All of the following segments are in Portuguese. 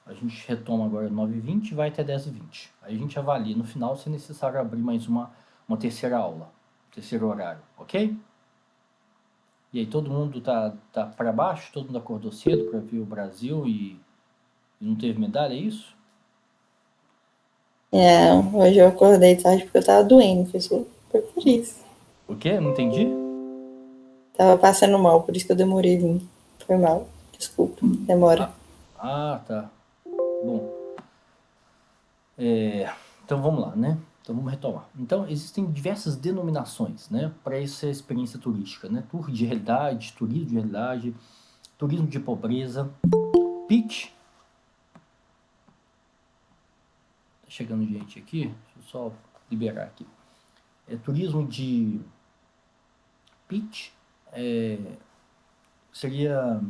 A gente retoma agora 9h20 e vai até 10h20. Aí a gente avalia no final se é necessário abrir mais uma terceira aula, terceiro horário, ok? E aí todo mundo tá para baixo? Todo mundo acordou cedo para ver o Brasil e não teve medalha, é isso? Hoje eu acordei tarde porque eu tava doendo, foi por isso. O quê? Não entendi? Tava passando mal, por isso que eu demorei vir. Foi mal, desculpa, demora. Tá. Bom, então vamos lá, né? Então vamos retomar. Então existem diversas denominações, né, para essa experiência turística, né? Tour de realidade, turismo de realidade, turismo de pobreza, pitch. Tá chegando gente aqui, deixa eu só liberar aqui. Turismo de pitch seria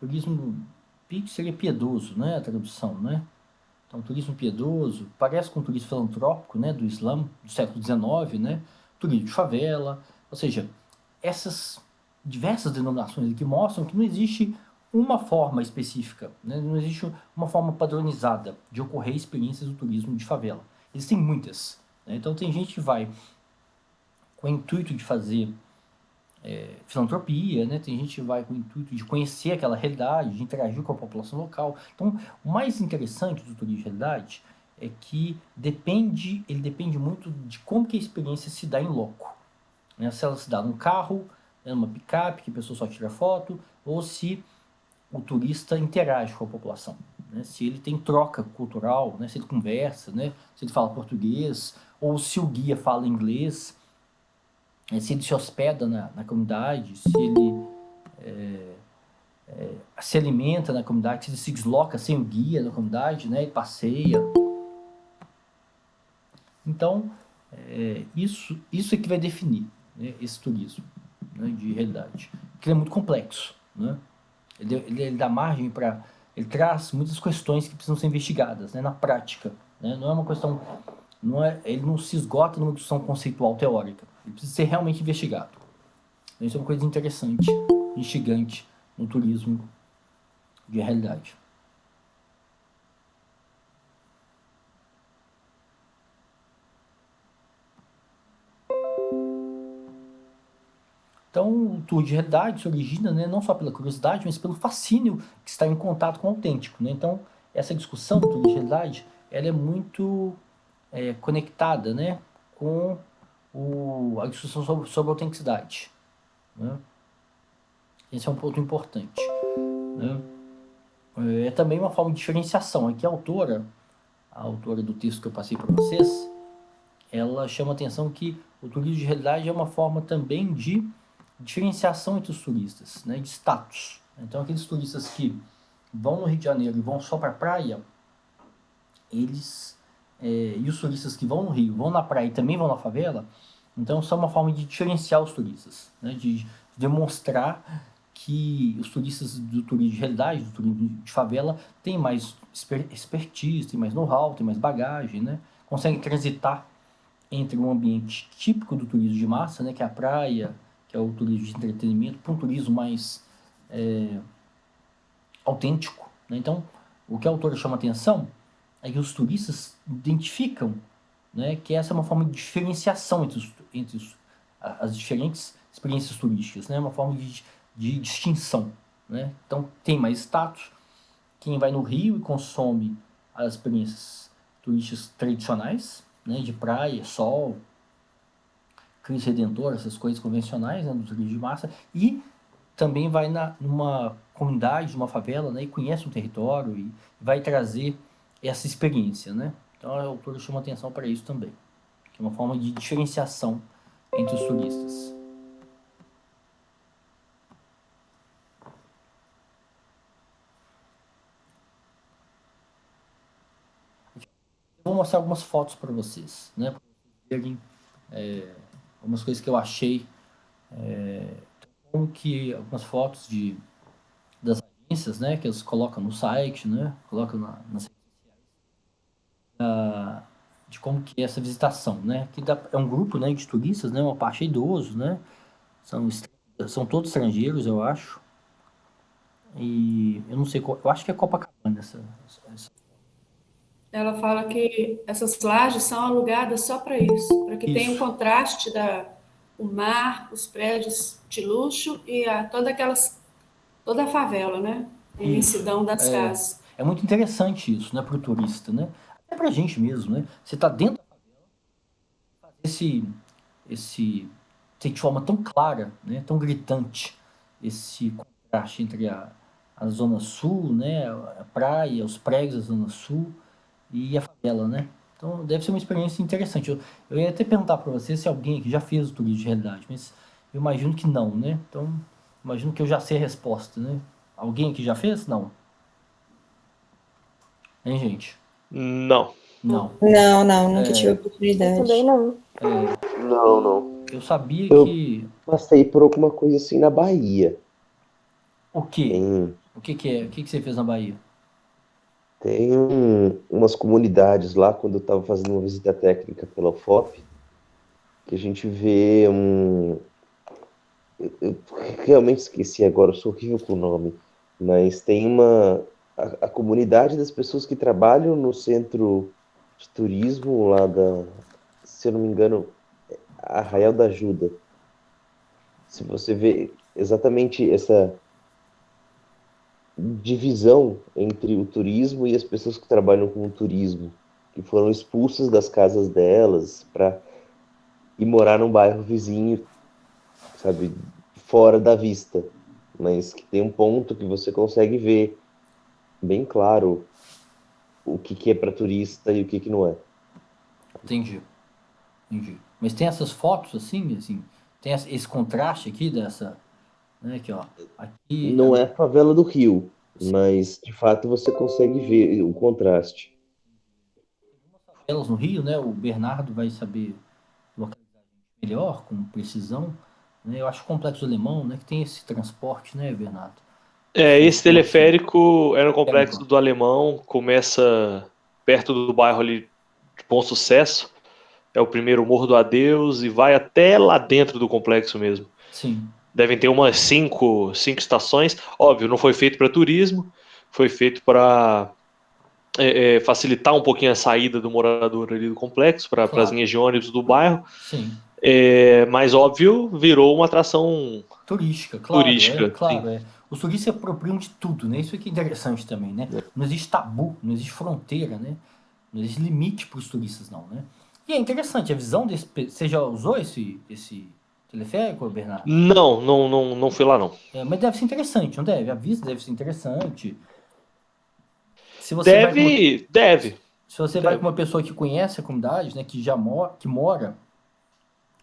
turismo pitch seria piedoso, né? A tradução, né? Então, turismo piedoso, parece com o turismo filantrópico, né, do Islã, do século XIX, né, turismo de favela, ou seja, essas diversas denominações aqui mostram que não existe uma forma específica, né, não existe uma forma padronizada de ocorrer experiências do turismo de favela. Existem muitas, né, então tem gente que vai com o intuito de fazer filantropia, né? Tem gente que vai com o intuito de conhecer aquela realidade, de interagir com a população local. Então, o mais interessante do turismo de realidade é que ele depende muito de como que a experiência se dá em loco. Né? Se ela se dá num carro, numa picape, que a pessoa só tira foto, ou se o turista interage com a população. Né? Se ele tem troca cultural, né? Se ele conversa, né? Se ele fala português, ou se o guia fala inglês, se ele se hospeda na comunidade, se ele se alimenta na comunidade, se ele se desloca sem o guia na comunidade, né, e passeia. Então, isso é que vai definir, né, esse turismo, né, de realidade. Porque ele é muito complexo, né? Ele dá margem para... Ele traz muitas questões que precisam ser investigadas, né, na prática. Né? Não é uma questão... ele não se esgota numa discussão conceitual teórica. Ele precisa ser realmente investigado. Isso é uma coisa interessante, instigante no turismo de realidade. Então, o tour de realidade se origina, né, não só pela curiosidade, mas pelo fascínio que está em contato com o autêntico. Né? Então, essa discussão do tour de realidade, ela é muito conectada, né, com a discussão sobre a autenticidade. Né? Esse é um ponto importante. Né? É também uma forma de diferenciação. Aqui a autora do texto que eu passei para vocês, ela chama a atenção que o turismo de realidade é uma forma também de diferenciação entre os turistas, né, de status. Então, aqueles turistas que vão no Rio de Janeiro e vão só para a praia, e os turistas que vão no Rio, vão na praia e também vão na favela, então são uma forma de diferenciar os turistas, né, de demonstrar que os turistas do turismo de realidade, do turismo de favela, têm mais expertise, têm mais know-how, têm mais bagagem, né, conseguem transitar entre um ambiente típico do turismo de massa, né, que é a praia, que é o turismo de entretenimento, para um turismo mais autêntico. Né? Então, o que a autora chama atenção é que os turistas identificam, né, que essa é uma forma de diferenciação entre as diferentes experiências turísticas, né, uma forma de distinção. Né? Então, tem mais status. Quem vai no Rio e consome as experiências turísticas tradicionais, né, de praia, sol, Cristo Redentor, essas coisas convencionais, né, do turismo de massa, e também vai numa comunidade, numa favela, né, e conhece um território e vai trazer essa experiência, né? Então a autora chama atenção para isso também, que é uma forma de diferenciação entre os turistas. Eu vou mostrar algumas fotos para vocês, né, para vocês verem algumas coisas que eu achei, como que algumas fotos das agências, né, que eles colocam no site, né, colocam nas de como que é essa visitação, né? Que é um grupo, né, de turistas, né? Uma parte é idoso, né? São, são todos estrangeiros, eu acho. E eu não sei qual, eu acho que é Copacabana, essa- Ela fala que essas lajes são alugadas só para isso, para que tenha um Isso. contraste o mar, os prédios de luxo e toda a favela, né? A imensidão das casas. É muito interessante isso, né, para o turista, né? Até para a gente mesmo, né? Você está dentro da favela, esse de forma tão clara, né, tão gritante, esse contraste entre a zona sul, né, a praia, os prédios da zona sul e a favela, né? Então deve ser uma experiência interessante. Eu ia até perguntar para você se alguém aqui já fez o turismo de realidade, mas eu imagino que não, né? Então imagino que eu já sei a resposta, né? Alguém aqui já fez? Não. Hein, gente? Não. Não. Não, nunca tive Eu oportunidade. também não. Não. Eu sabia Eu que... passei por alguma coisa assim na Bahia. O quê? Tem, O que é? O que você fez na Bahia? tem umas comunidades lá, quando eu estava fazendo uma visita técnica pela UFOP, que a gente vê eu realmente esqueci agora, eu sou horrível com o nome, mas tem a comunidade das pessoas que trabalham no centro de turismo lá se eu não me engano, Arraial da Ajuda. Se você vê exatamente essa divisão entre o turismo e as pessoas que trabalham com o turismo, que foram expulsas das casas delas para ir morar num bairro vizinho, sabe, fora da vista, mas que tem um ponto que você consegue ver bem claro o que é para turista e o que não é. Entendi. Mas tem essas fotos assim, tem esse contraste aqui dessa, né, aqui, ó. Aqui, Não é a favela do Rio, mas de fato você consegue ver o contraste. elas no Rio, né? O Bernardo vai saber localizar melhor, com precisão, né? Eu acho o Complexo Alemão, né, que tem esse transporte, né, Bernardo? Esse teleférico é no Teleférico. Complexo do Alemão, começa perto do bairro ali de Bom Sucesso, é o primeiro Morro do Adeus e vai até lá dentro do complexo mesmo. Sim. Devem ter umas cinco estações. Óbvio, não foi feito para turismo, foi feito para facilitar um pouquinho a saída do morador ali do complexo para Claro. as linhas de ônibus do bairro. Sim. Mas óbvio, virou uma atração turística, claro, turística. claro, Sim. Os turistas se apropriam de tudo, né? Isso aqui é interessante também, né? Não existe tabu, não existe fronteira, né? Não existe limite para os turistas, não, né? E é interessante, a visão desse... Você já usou esse teleférico, Bernardo? Não fui lá não. Mas deve ser interessante, não deve? A vista deve ser interessante. Se você Deve. Se você vai com uma pessoa que conhece a comunidade, né? Que já que mora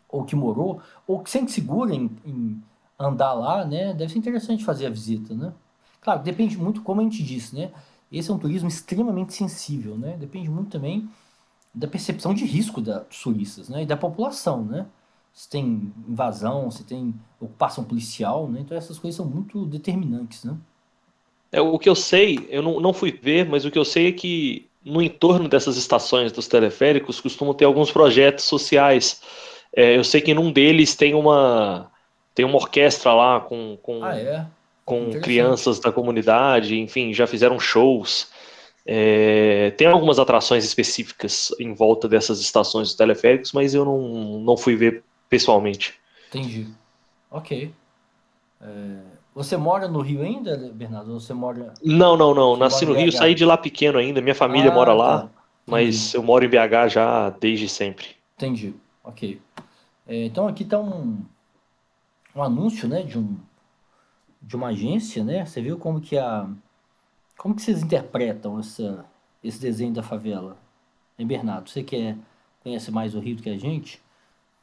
ou que morou, ou que sente segura em andar lá, né? Deve ser interessante fazer a visita, né? Claro, depende muito, como a gente disse, né? Esse é um turismo extremamente sensível, né? Depende muito também da percepção de risco dos turistas, né? E da população, né? Se tem invasão, se tem ocupação policial, né? Então essas coisas são muito determinantes, né? O que eu sei, eu não fui ver, mas o que eu sei é que no entorno dessas estações dos teleféricos costumam ter alguns projetos sociais. Eu sei que num deles tem uma orquestra lá com crianças da comunidade, enfim, já fizeram shows. Tem algumas atrações específicas em volta dessas estações dos teleféricos, mas eu não fui ver pessoalmente. Entendi. Ok. Você mora no Rio ainda, Bernardo? Ou você mora... Não. Você Nasci mora no em Rio, BH? saí de lá pequeno ainda. Minha família mora lá, Tá. mas eu moro em BH já desde sempre. Entendi. Ok. Então aqui tá um anúncio, né, de uma agência, né? Você viu como que como que vocês interpretam esse desenho da favela? Hein, Bernardo? Você que conhece mais o Rio do que a gente?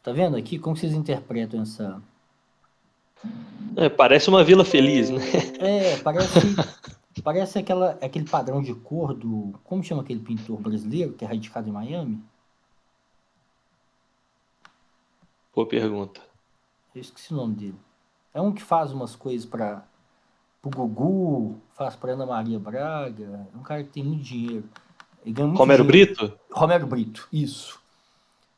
Tá vendo aqui como que vocês interpretam essa... Parece uma vila feliz, né? Parece aquele padrão de cor do... Como chama aquele pintor brasileiro que é radicado em Miami? Boa pergunta. Eu esqueci o nome dele. É um que faz umas coisas para o Gugu, faz para Ana Maria Braga. É um cara que tem muito dinheiro. Ele ganha muito Romero dinheiro. Brito? Romero Brito, isso.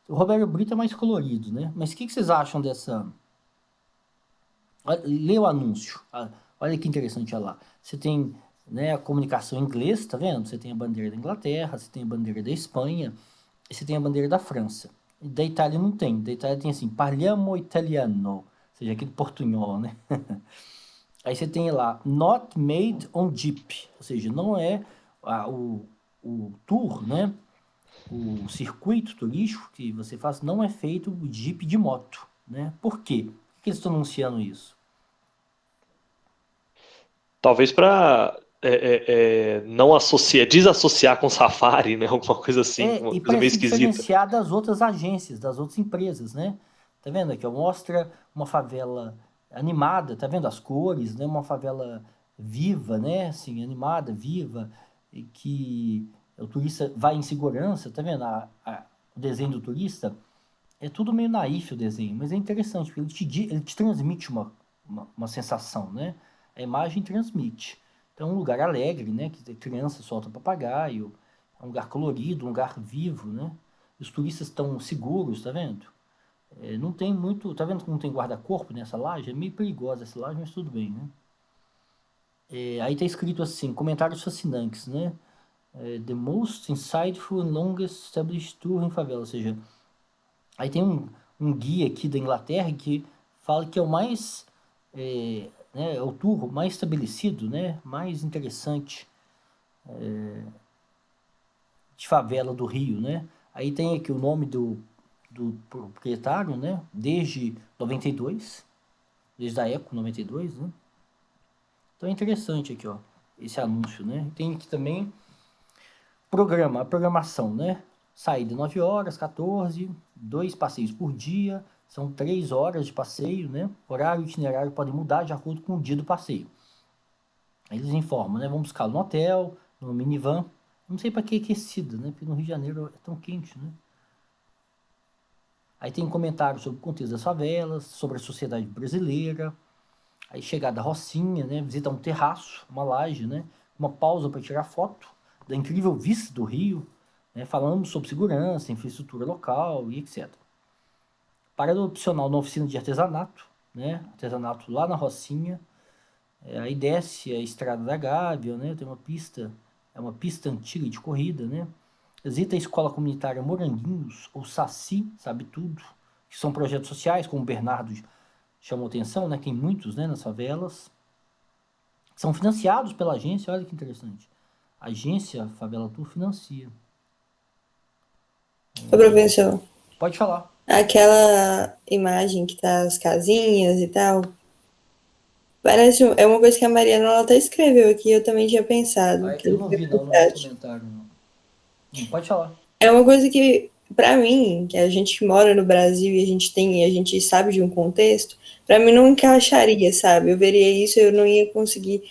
O Romero Brito é mais colorido, né? Mas o que vocês acham dessa... Lê o anúncio. Olha que interessante, olha lá. Você tem né, a comunicação em inglês, tá vendo? Você tem a bandeira da Inglaterra, você tem a bandeira da Espanha, e você tem a bandeira da França. E da Itália não tem. Da Itália tem assim, parliamo italiano, ou seja, aquele portunhol, né? Aí você tem lá, not made on Jeep, ou seja, não é o tour, né? O circuito turístico que você faz não é feito o Jeep de moto, né? Por quê? Por que eles estão anunciando isso? Talvez para não desassociar com Safari, né? Alguma coisa assim, uma E coisa para meio se esquisita. diferenciar das outras agências, das outras empresas, né? Tá vendo aqui, ó? Mostra uma favela animada, tá vendo as cores, né? Uma favela viva, né? Assim, animada, viva, e que o turista vai em segurança, tá vendo? O desenho do turista é tudo meio naif o desenho, mas é interessante, porque ele te transmite uma sensação, né? A imagem transmite. Então, é um lugar alegre, né? Que criança solta papagaio, é um lugar colorido, um lugar vivo, né? Os turistas estão seguros, tá vendo? Não tem muito. Tá vendo que não tem guarda-corpo nessa laje? É meio perigosa essa laje, mas tudo bem, né? Aí tá escrito assim: comentários fascinantes, né? The most insightful and longest established tour em favela, ou seja, aí tem um guia aqui da Inglaterra que fala que é o mais, né, é o tour mais estabelecido, né, mais interessante de favela do Rio, né. Aí tem aqui o nome do proprietário, né, desde 92, desde a Eco 92, né. Então é interessante aqui, ó, esse anúncio, né. Tem aqui também a programação, né? Saída 9 horas, 14, 2 passeios por dia, são 3 horas de passeio, né? Horário e itinerário podem mudar de acordo com o dia do passeio. Aí eles informam, né? Vamos buscar no hotel, no minivan. Não sei para que aquecido, né? Porque no Rio de Janeiro é tão quente, né? Aí tem comentários sobre o contexto das favelas, sobre a sociedade brasileira. Aí chegada à Rocinha, né? Visita um terraço, uma laje, né? Uma pausa para tirar foto da incrível vista do Rio, né? Falamos sobre segurança, infraestrutura local e etc. Parada opcional na oficina de artesanato, né? Artesanato lá na Rocinha. Aí desce a Estrada da Gávea, né? Tem uma pista, é uma pista antiga de corrida, né? Visita a escola comunitária Moranguinhos, ou Saci, sabe tudo, que são projetos sociais, como o Bernardo chamou atenção, né? Tem muitos, né, nas favelas. São financiados pela agência, olha que interessante. A agência Favela Tour financia. Ô, professor, Pode falar. aquela imagem que tá as casinhas e tal, parece, é uma coisa que a Mariana ela até escreveu aqui, eu também tinha pensado, que Eu ele não foi vi, pro não vi o chat. comentário, não. Pode falar. É uma coisa que, pra mim, que a gente que mora no Brasil e a gente sabe de um contexto, pra mim não encaixaria, sabe? Eu veria isso e eu não ia conseguir,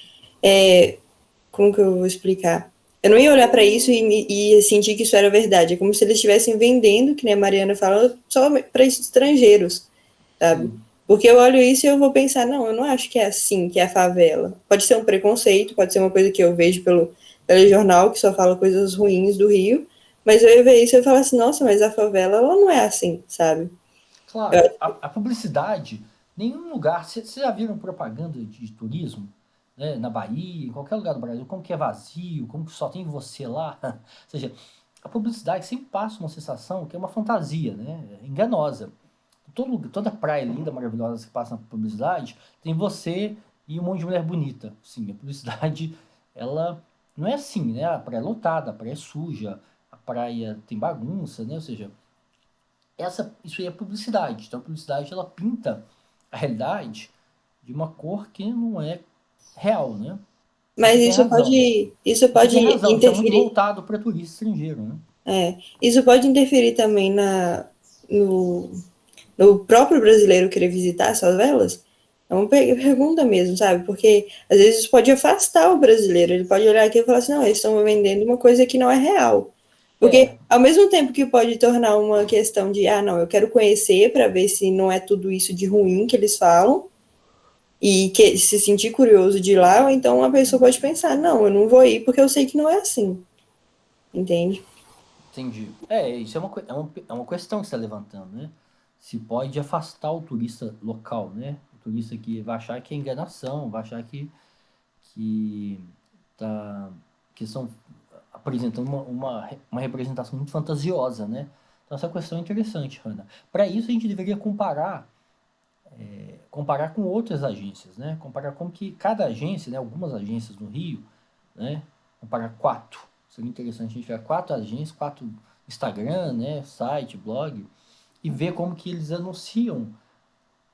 como que eu vou explicar? Eu não ia olhar pra isso e sentir que isso era verdade. É como se eles estivessem vendendo, que nem a Mariana falou, só para estrangeiros, sabe? Sim. Porque eu olho isso e eu vou pensar, não, eu não acho que é assim que é a favela. Pode ser um preconceito, pode ser uma coisa que eu vejo pelo telejornal, que só fala coisas ruins do Rio, mas eu ia ver isso e eu falar assim, nossa, mas a favela, ela não é assim, sabe? Claro, a publicidade, nenhum lugar. Vocês já viram propaganda de turismo, né, na Bahia, em qualquer lugar do Brasil, como que é vazio, como que só tem você lá? Ou seja, a publicidade sempre passa uma sensação que é uma fantasia, né? Enganosa. Toda praia linda, maravilhosa que passa na publicidade, tem você e um monte de mulher bonita. Sim, a publicidade, ela não é assim, né? A praia é lotada, a praia é suja, a praia tem bagunça, né? Ou seja, isso aí é publicidade. Então a publicidade ela pinta a realidade de uma cor que não é real, né? E Mas você tem razão. isso E você pode tem razão, isso é muito interferir, voltado para turista estrangeiro, né? isso pode interferir também no, no próprio brasileiro querer visitar as favelas? É uma pergunta mesmo, sabe? Porque às vezes isso pode afastar o brasileiro. Ele pode olhar aqui e falar assim: não, eles estão vendendo uma coisa que não é real. Porque É, ao mesmo tempo que pode tornar uma questão de, ah, não, eu quero conhecer para ver se não é tudo isso de ruim que eles falam e que se sentir curioso de ir lá, ou então uma pessoa pode pensar: não, eu não vou ir porque eu sei que não é assim. Entende? entendi. Isso é uma questão que você está levantando, né? Se pode afastar o turista local, né? O turista que vai achar que é enganação, vai achar que tá que são apresentando uma representação muito fantasiosa, né? Então essa questão é interessante, Hanna. Para isso a gente deveria comparar com outras agências, né? Comparar como que cada agência, né? Algumas agências no Rio, né? Comparar 4. Seria interessante a gente ver 4 agências, 4 Instagram, né? Site, blog, e ver como que eles anunciam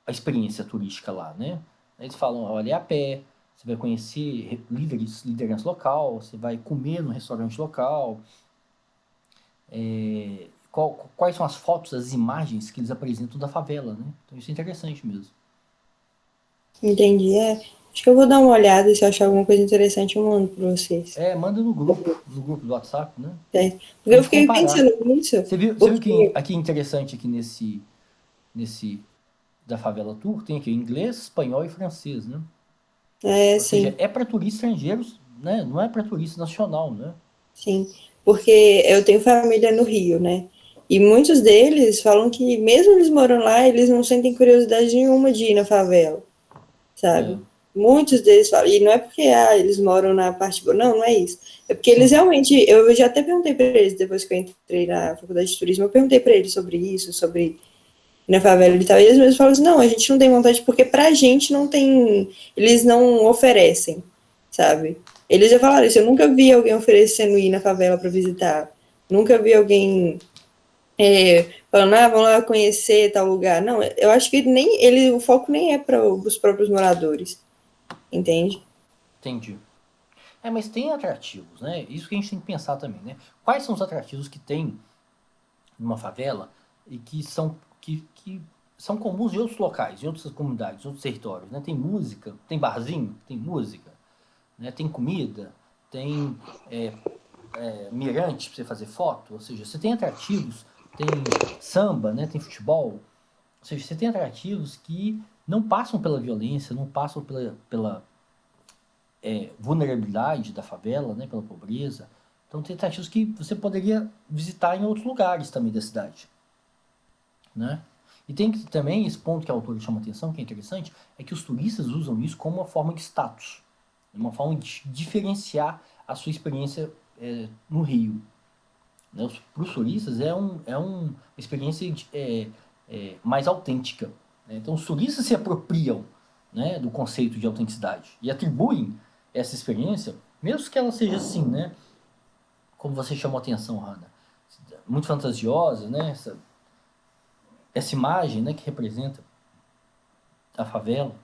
a experiência turística lá, né? Eles falam, olha, é a pé, você vai conhecer liderança local, você vai comer no restaurante local, quais são as fotos, as imagens que eles apresentam da favela, né? Então isso é interessante mesmo. Entendi. Acho que eu vou dar uma olhada, se eu achar alguma coisa interessante, eu mando para vocês. Manda no grupo do WhatsApp, né? Porque eu fiquei pensando nisso. Você viu que aqui interessante aqui nesse da Favela Tour, tem aqui inglês, espanhol e francês, né? Ou Sim. seja, é para turistas estrangeiros, né? Não é para turista nacional, né? Sim, porque eu tenho família no Rio, né? E muitos deles falam que mesmo eles moram lá, eles não sentem curiosidade nenhuma de ir na favela, sabe? Muitos deles falam, e não é porque eles moram na parte boa, não é isso. É porque eles realmente, eu já até perguntei para eles, depois que eu entrei na faculdade de turismo, eu perguntei para eles sobre isso, sobre ir na favela e tal, e eles mesmos falam assim, não, a gente não tem vontade porque pra gente não tem, eles não oferecem, sabe? Eles já falaram isso, eu nunca vi alguém oferecendo ir na favela para visitar, nunca vi alguém falando, vamos lá conhecer tal lugar. Não, eu acho que o foco nem é para os próprios moradores, entende? Entendi. Mas tem atrativos, né? Isso que a gente tem que pensar também, né? Quais são os atrativos que tem numa favela e que são comuns em outros locais, em outras comunidades, em outros territórios, né? Tem música, tem barzinho, tem música, né? Tem comida, tem mirante para você fazer foto, ou seja, você tem atrativos, tem samba, né? Tem futebol, ou seja, você tem atrativos que não passam pela violência, não passam pela vulnerabilidade da favela, né? Pela pobreza. Então tem atrativos que você poderia visitar em outros lugares também da cidade, né? E tem também esse ponto que a autora chama atenção, que é interessante, é que os turistas usam isso como uma forma de status, uma forma de diferenciar a sua experiência no Rio. Né? Para os turistas é uma experiência mais autêntica. Né? Então os turistas se apropriam, né, do conceito de autenticidade e atribuem essa experiência, mesmo que ela seja assim, né, como você chamou a atenção, Hannah, muito fantasiosa, né, essa imagem, né, que representa a favela.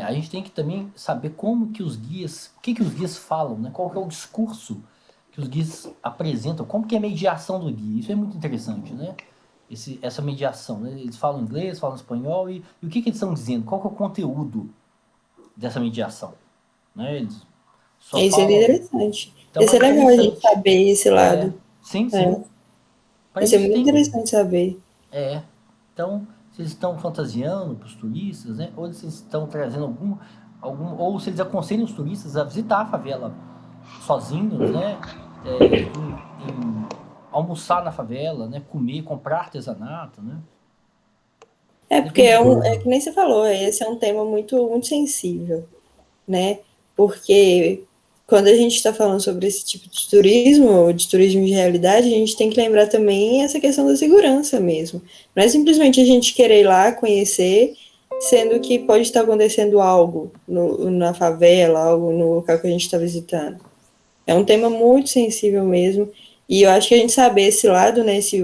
A gente tem que também saber como que os guias, o que os guias falam, né, qual que é o discurso que os guias apresentam, como que é a mediação do guia. Isso é muito interessante, né? Essa mediação, né? Eles falam inglês, falam espanhol, e o que eles estão dizendo? Qual que é o conteúdo dessa mediação? Né? Eles só Isso falam... é interessante. Então, Isso é legal a gente saber esse lado. Sim. Isso é muito interessante saber. Então, se eles estão fantasiando para os turistas, né? Ou se eles estão trazendo ou se eles aconselham os turistas a visitar a favela sozinhos, né? Em almoçar na favela, né? Comer, comprar artesanato, né? Porque que nem você falou, esse é um tema muito, muito sensível, né? Porque quando a gente está falando sobre esse tipo de turismo de realidade, a gente tem que lembrar também essa questão da segurança mesmo. Não é simplesmente a gente querer ir lá conhecer, sendo que pode estar acontecendo algo na favela, algo no local que a gente está visitando. É um tema muito sensível mesmo, e eu acho que a gente saber esse lado, né, se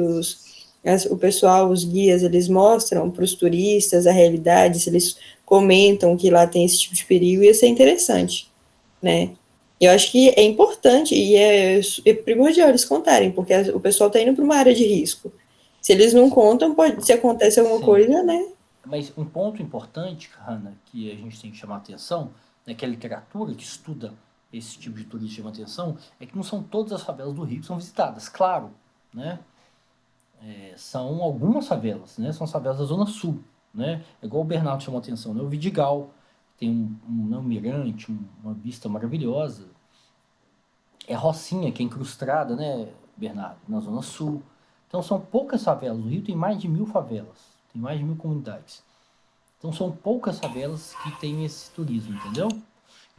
o pessoal, os guias, eles mostram para os turistas a realidade, se eles comentam que lá tem esse tipo de perigo, ia ser interessante, né? Eu acho que é importante e é primordial eles contarem, porque o pessoal está indo para uma área de risco. Se eles não contam, se acontece alguma coisa, né? Mas um ponto importante, Hannah, que a gente tem que chamar a atenção, né, que a literatura que estuda esse tipo de turismo chama atenção, é que não são todas as favelas do Rio que são visitadas, claro, né? São algumas favelas, né? São as favelas da Zona Sul, né? É igual o Bernardo chamou a atenção, né? O Vidigal tem um mirante, uma vista maravilhosa. É Rocinha, que é incrustada, né, Bernardo, na Zona Sul. Então são poucas favelas. O Rio tem mais de 1000 favelas, tem mais de 1000 comunidades. Então são poucas favelas que tem esse turismo, entendeu?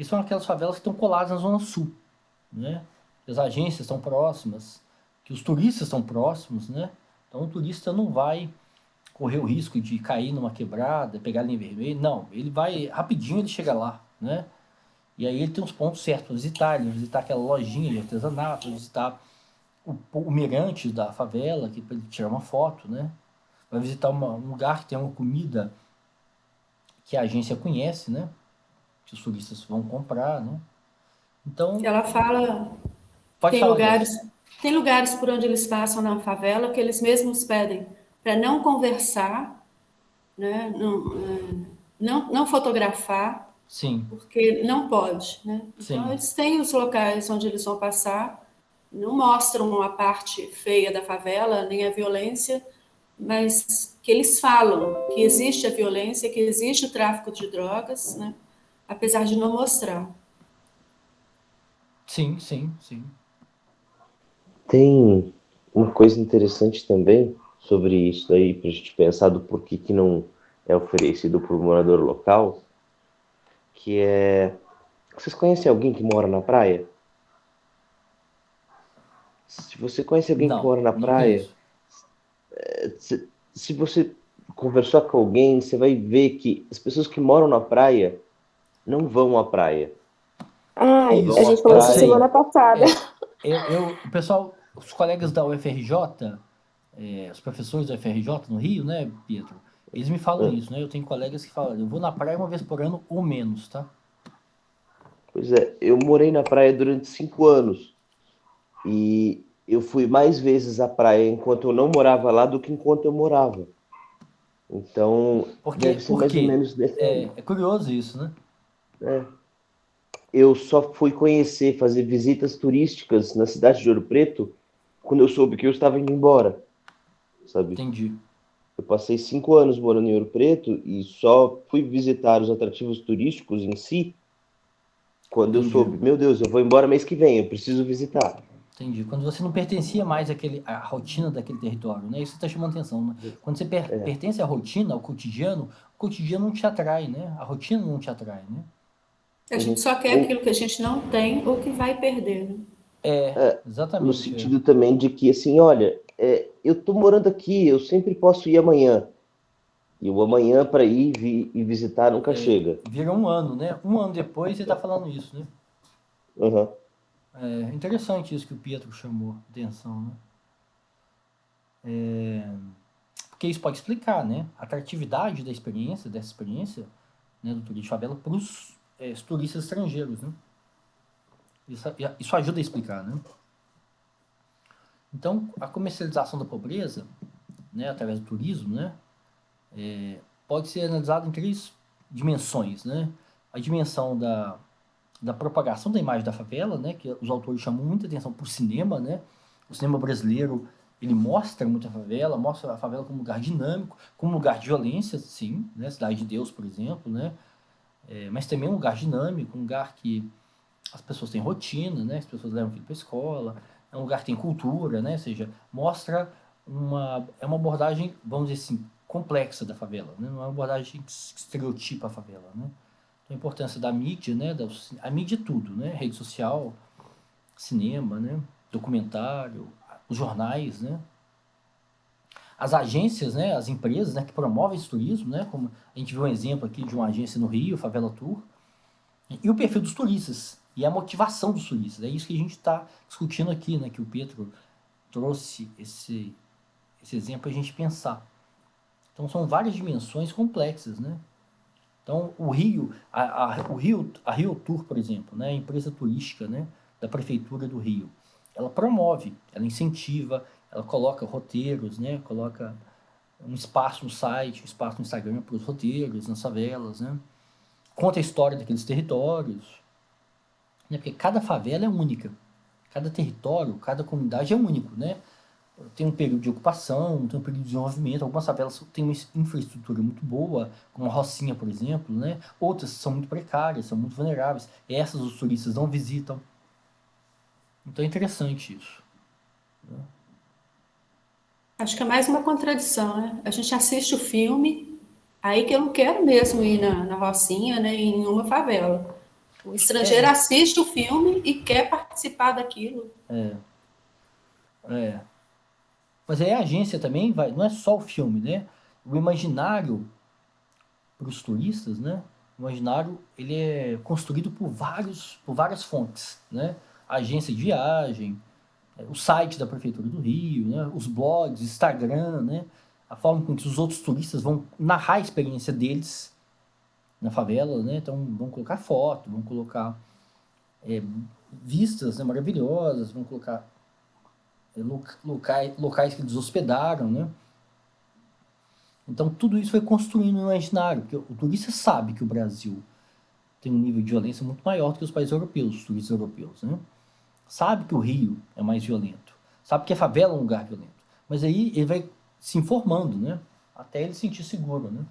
E são aquelas favelas que estão coladas na Zona Sul, né? As agências estão próximas, que os turistas estão próximos, né? Então o turista não vai correr o risco de cair numa quebrada, pegar a linha vermelha, não. Ele vai, rapidinho ele chega lá, né? E aí ele tem uns pontos certos para visitar, ele vai visitar aquela lojinha de artesanato, vai visitar o mirante da favela, que para ele tirar uma foto, né? Vai visitar um lugar que tem uma comida que a agência conhece, né? Que os turistas vão comprar, né? Então, Ela fala que pode falar, Jéssica. tem lugares por onde eles passam na favela que eles mesmos pedem para não conversar, né? Não fotografar, Sim, porque não pode, né? Então, sim, eles têm os locais onde eles vão passar, não mostram a parte feia da favela, nem a violência, mas que eles falam que existe a violência, que existe o tráfico de drogas, né? Apesar de não mostrar. sim, sim, sim. Tem uma coisa interessante também sobre isso aí, para a gente pensar do porquê que não é oferecido para o morador local, que é... Vocês conhecem alguém que mora na praia? Se você conhece alguém que Não, mora na não praia, conheço. se você conversar com alguém, você vai ver que as pessoas que moram na praia não vão à praia. Ai, a Vão Isso, à gente falou eu isso praia. semana sei. passada. O pessoal, os colegas da UFRJ, os professores da UFRJ no Rio, né, Pietro? Eles me falam Ah, isso, né? Eu tenho colegas que falam, eu vou na praia uma vez por ano ou menos, tá? pois é, eu morei na praia durante 5 anos e eu fui mais vezes à praia enquanto eu não morava lá do que enquanto eu morava. Então, deve ser Por mais ou quê? menos dessa aí. É curioso isso, né? Eu só fui conhecer, fazer visitas turísticas na cidade de Ouro Preto quando eu soube que eu estava indo embora, sabe? Entendi. Eu passei 5 anos morando em Ouro Preto e só fui visitar os atrativos turísticos em si quando eu Entendi. soube, meu Deus, eu vou embora mês que vem, eu preciso visitar. Entendi. Quando você não pertencia mais à rotina daquele território, né? Isso está chamando atenção, né? Quando você pertence à rotina, ao cotidiano, o cotidiano não te atrai, né? A rotina não te atrai, né? A gente Uhum. só quer aquilo que a gente não tem ou que vai perder, né? No Exatamente. sentido também de que, assim, olha, eu tô morando aqui, eu sempre posso ir amanhã. E o amanhã para ir e visitar nunca chega. Vira um ano, né? Um ano depois você está falando isso, né? Uhum. É interessante isso que o Pietro chamou atenção, né? Porque isso pode explicar, né? A atratividade dessa experiência, né, do turismo de favela para os turistas estrangeiros, né? Isso ajuda a explicar, né? Então, a comercialização da pobreza, né, através do turismo, né, pode ser analisada em três dimensões, né? A dimensão da propagação da imagem da favela, né, que os autores chamam muita atenção para o cinema, né? O cinema brasileiro, ele mostra muito a favela, mostra a favela como um lugar dinâmico, como um lugar de violência, sim, né? Cidade de Deus, por exemplo, né? Mas também um lugar dinâmico, um lugar que as pessoas têm rotina, né? As pessoas levam o filho para a escola, é um lugar que tem cultura, né? Ou seja, mostra é uma abordagem, vamos dizer assim, complexa da favela, né? Não é uma abordagem que estereotipa a favela, né? Então, a importância da mídia, né? A mídia é tudo, né? Rede social, cinema, né? Documentário, os jornais, né? As agências, né? As empresas, né? Que promovem esse turismo, né? Como a gente viu um exemplo aqui de uma agência no Rio, Favela Tour, e o perfil dos turistas e a motivação dos turistas. É isso que a gente está discutindo aqui, né? Que o Pedro trouxe esse exemplo para a gente pensar. Então são várias dimensões complexas, né? Então o Rio, a Rio Tour, por exemplo, né? A empresa turística, né? Da prefeitura do Rio, ela promove, ela incentiva, ela coloca roteiros, né? Coloca um espaço no site, um espaço no Instagram para os roteiros, nas favelas, né? Conta a história daqueles territórios, né? Porque cada favela é única, cada território, cada comunidade é único, né? Tem um período de ocupação, tem um período de desenvolvimento, algumas favelas têm uma infraestrutura muito boa, como a Rocinha, por exemplo, né? Outras são muito precárias, são muito vulneráveis, essas os turistas não visitam. Então é interessante isso. Acho que é mais uma contradição, né? A gente assiste o filme, aí que eu não quero mesmo ir na Rocinha, né? Em uma favela. O estrangeiro assiste o filme e quer participar daquilo. É. Mas aí a agência também vai, não é só o filme, né? O imaginário para os turistas, né? O imaginário ele é construído por várias fontes, né? A agência de viagem, o site da Prefeitura do Rio, né? Os blogs, Instagram, né? A forma com que os outros turistas vão narrar a experiência deles na favela, né? Então vão colocar foto, vão colocar vistas, né, maravilhosas, vão colocar locais que eles hospedaram, né? Então tudo isso foi construindo no imaginário, porque o turista sabe que o Brasil tem um nível de violência muito maior do que os países europeus, os turistas europeus, né? Sabe que o Rio é mais violento, sabe que a favela é um lugar violento, mas aí ele vai se informando, né? Até ele se sentir seguro, né?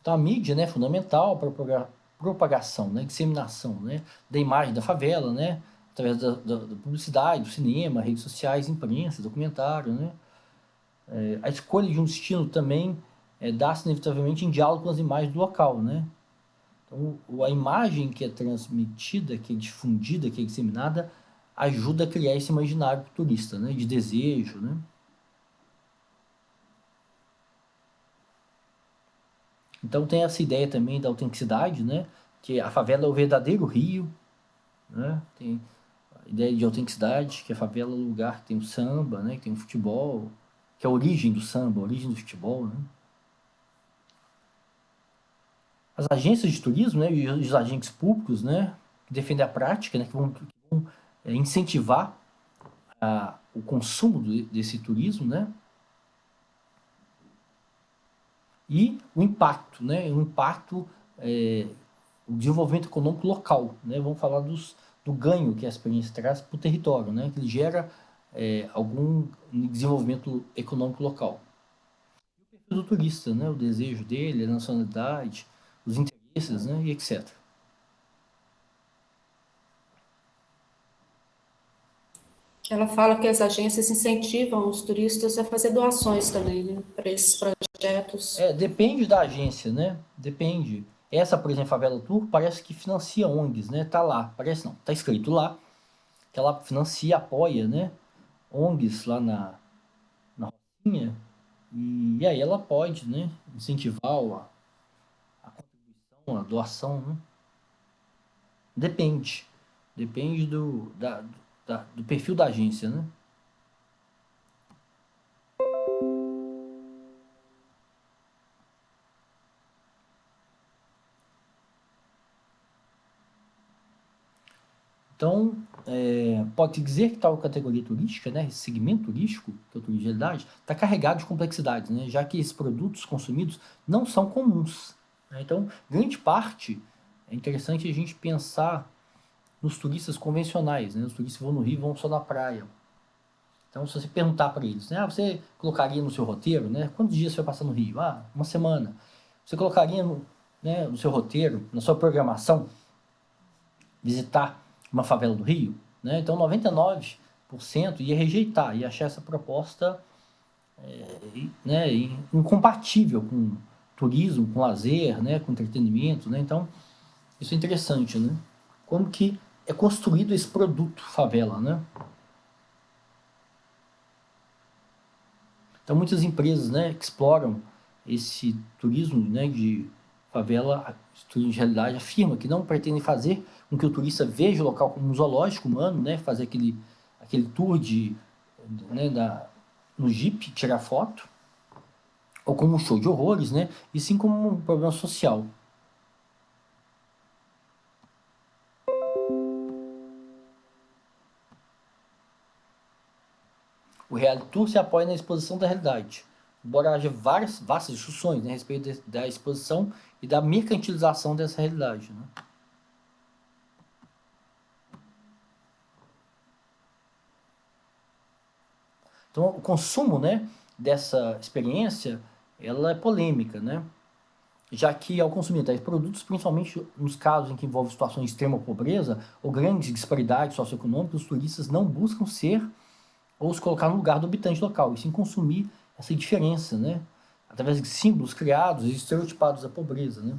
Então a mídia, né, é fundamental para a propagação, né, disseminação, né, da imagem da favela, né, através da publicidade, do cinema, redes sociais, imprensa, documentário, né. A escolha de um destino também dá-se inevitavelmente em diálogo com as imagens do local, né. Então a imagem que é transmitida, que é difundida, que é disseminada, ajuda a criar esse imaginário do turista, né, de desejo, né. Então tem essa ideia também da autenticidade, né? Que a favela é o verdadeiro Rio, né? Tem a ideia de autenticidade, que a favela é o lugar que tem o samba, né? Que tem o futebol, que é a origem do samba, a origem do futebol, né? As agências de turismo, né? E os agentes públicos, né? Que defendem a prática, né? Que vão incentivar o consumo desse turismo, né? E o impacto, né? O impacto, o desenvolvimento econômico local, né? Vamos falar do ganho que a experiência traz para o território, né? Que ele gera algum desenvolvimento econômico local. E o perfil do turista, né? O desejo dele, a nacionalidade, os interesses, né? E etc. Ela fala que as agências incentivam os turistas a fazer doações também, né, para esses projetos. Depende da agência, né? Depende. Essa, por exemplo, Favela Tour, parece que financia ONGs, né? Tá lá, parece não, tá escrito lá que ela financia, apoia, né? ONGs lá na Rocinha, e aí ela pode, né? Incentivar a contribuição, a doação, né? Depende. Depende do perfil da agência, né? Então, pode dizer que tal categoria turística, né, esse segmento turístico, que é o turismo de realidade, está carregado de complexidades, né, já que esses produtos consumidos não são comuns, né? Então, grande parte, é interessante a gente pensar nos turistas convencionais, né, os turistas que vão no Rio e vão só na praia. Então, se você perguntar para eles, né, você colocaria no seu roteiro, né, quantos dias você vai passar no Rio? Uma semana. Você colocaria no seu roteiro, na sua programação, visitar uma favela do Rio, né? Então 99% ia rejeitar, ia achar essa proposta né, incompatível com turismo, com lazer, né, com entretenimento, né? Então isso é interessante, né? Como que é construído esse produto favela, né? Então muitas empresas, né, que exploram esse turismo, né, de favela, turismo de realidade, afirma que não pretendem fazer com que o turista veja o local como um zoológico humano, né, fazer aquele tour no Jeep, tirar foto, ou como um show de horrores, né, e sim como um problema social. O reality tour se apoia na exposição da realidade, embora haja vastas discussões, né, a respeito da exposição e da mercantilização dessa realidade, né? Então, o consumo, né, dessa experiência, ela é polêmica, né? Já que ao consumir tais produtos, principalmente nos casos em que envolvem situações de extrema pobreza ou grandes disparidades socioeconômicas, os turistas não buscam ser ou se colocar no lugar do habitante local, e sim consumir essa diferença, né? Através de símbolos criados e estereotipados da pobreza, né?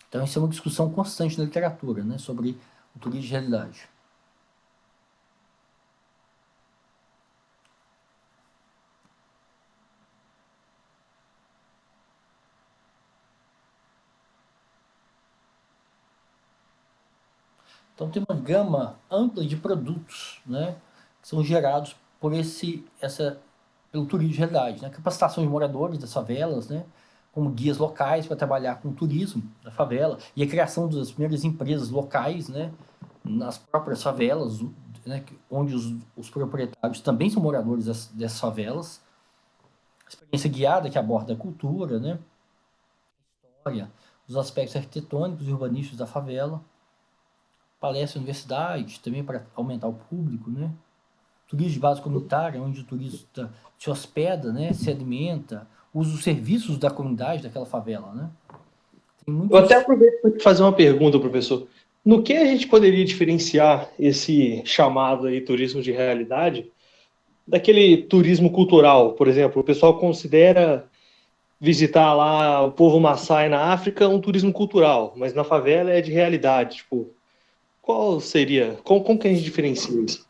Então, isso é uma discussão constante na literatura, né? Sobre o turismo de realidade. Então, tem uma gama ampla de produtos, né, que são gerados por pelo turismo de realidade, né? Capacitação de moradores das favelas, né, como guias locais para trabalhar com o turismo da favela, e a criação das primeiras empresas locais, né, nas próprias favelas, né, onde os proprietários também são moradores dessas favelas. Experiência guiada que aborda a cultura, né, a história, os aspectos arquitetônicos e urbanísticos da favela. Palestra na universidade, também para aumentar o público, né? Turismo de base comunitária, onde o turista se hospeda, né? Se alimenta, usa os serviços da comunidade daquela favela, né? Tem muitos... Eu até aproveito para te fazer uma pergunta, professor. No que a gente poderia diferenciar esse chamado aí turismo de realidade daquele turismo cultural? Por exemplo, o pessoal considera visitar lá o povo Maasai na África um turismo cultural, mas na favela é de realidade. Tipo, qual seria? Como que a gente diferencia isso?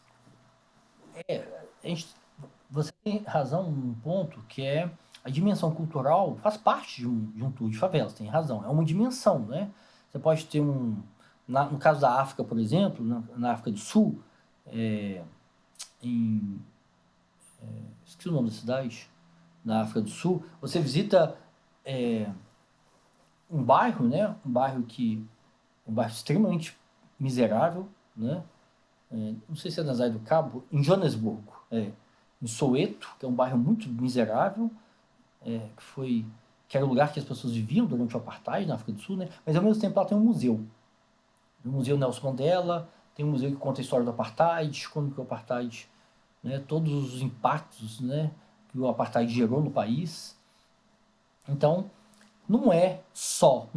Você tem razão num ponto que é a dimensão cultural faz parte de um tour de favelas, tem razão. É uma dimensão, né? Você pode ter no caso da África, por exemplo, na África do Sul, esqueci o nome da cidade, na África do Sul, você visita um bairro, né? Um bairro extremamente miserável, né? Não sei se é na Zay do Cabo, em Joanesburgo, em Soweto, que é um bairro muito miserável, que era o lugar que as pessoas viviam durante o apartheid na África do Sul, né? Mas ao mesmo tempo lá tem um museu. O Museu Nelson Mandela, tem um museu que conta a história do apartheid, como que o apartheid, né? Todos os impactos, né? Que o apartheid gerou no país. Então, não